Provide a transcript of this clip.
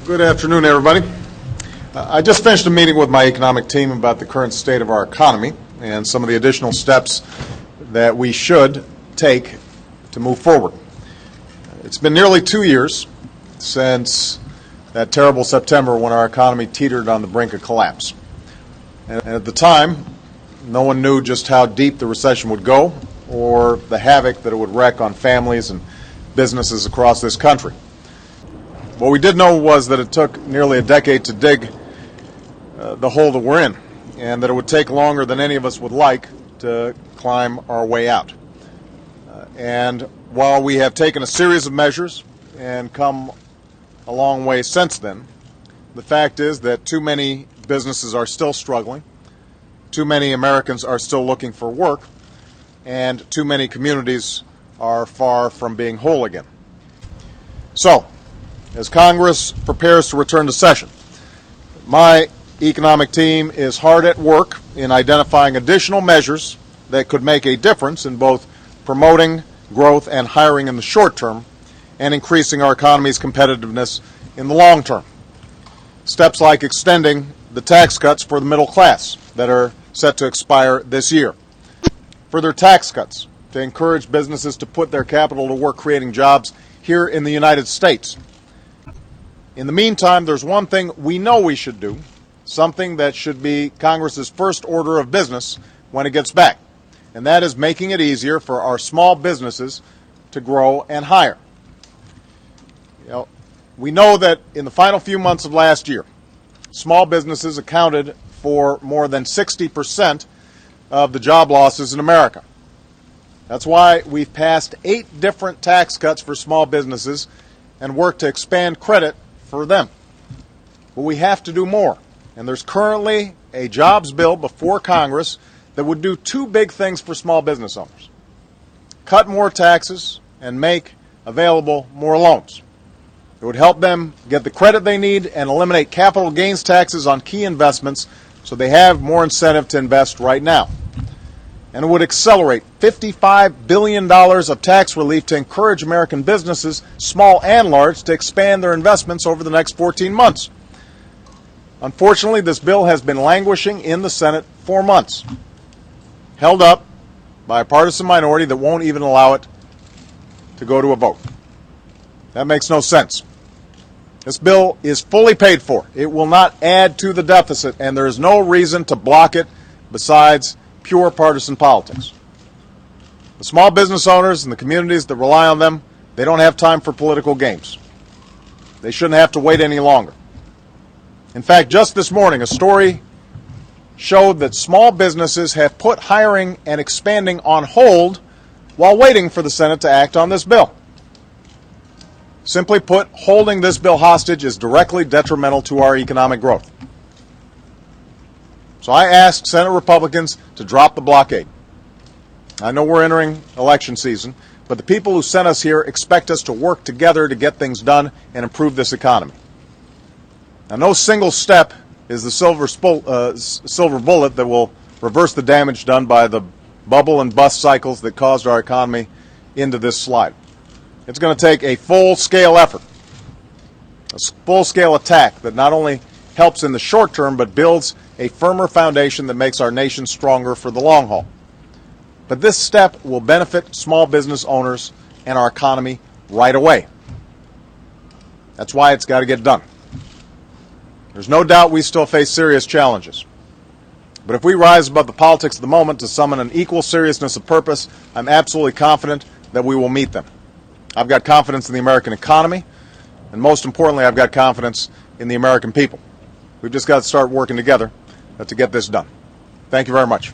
Good afternoon, everybody. I just finished a meeting with my economic team about the current state of our economy and some of the additional steps that we should take to move forward. It's been nearly 2 years since that terrible September when our economy teetered on the brink of collapse. And at the time, no one knew just how deep the recession would go or the havoc that it would wreak on families and businesses across this country. What we did know was that it took nearly a decade to dig the hole that we're in, and that it would take longer than any of us would like to climb our way out. And while we have taken a series of measures and come a long way since then, the fact is that too many businesses are still struggling, too many Americans are still looking for work, and too many communities are far from being whole again. So, as Congress prepares to return to session, my economic team is hard at work in identifying additional measures that could make a difference in both promoting growth and hiring in the short term and increasing our economy's competitiveness in the long term. Steps like extending the tax cuts for the middle class that are set to expire this year. Further tax cuts to encourage businesses to put their capital to work creating jobs here in the United States. In the meantime, there's one thing we know we should do, something that should be Congress's first order of business when it gets back, and that is making it easier for our small businesses to grow and hire. We know that in the final few months of last year, small businesses accounted for more than 60% of the job losses in America. That's why we've passed 8 different tax cuts for small businesses and worked to expand credit for them. But we have to do more. And there's currently a jobs bill before Congress that would do 2 big things for small business owners: cut more taxes and make available more loans. It would help them get the credit they need and eliminate capital gains taxes on key investments so they have more incentive to invest right now. And it would accelerate $55 billion of tax relief to encourage American businesses, small and large, to expand their investments over the next 14 months. Unfortunately, this bill has been languishing in the Senate for months, held up by a partisan minority that won't even allow it to go to a vote. That makes no sense. This bill is fully paid for. It will not add to the deficit, and there is no reason to block it besides pure partisan politics. The small business owners and the communities that rely on them, they don't have time for political games. They shouldn't have to wait any longer. In fact, just this morning, a story showed that small businesses have put hiring and expanding on hold while waiting for the Senate to act on this bill. Simply put, holding this bill hostage is directly detrimental to our economic growth. So I ask Senate Republicans to drop the blockade. I know we're entering election season, but the people who sent us here expect us to work together to get things done and improve this economy. Now, no single step is the silver bullet that will reverse the damage done by the bubble and bust cycles that caused our economy into this slide. It's going to take a full-scale effort, a full-scale attack that not only helps in the short term, but builds a firmer foundation that makes our nation stronger for the long haul. But this step will benefit small business owners and our economy right away. That's why it's got to get done. There's no doubt we still face serious challenges. But if we rise above the politics of the moment to summon an equal seriousness of purpose, I'm absolutely confident that we will meet them. I've got confidence in the American economy, and most importantly, I've got confidence in the American people. We've just got to start working together to get this done. Thank you very much.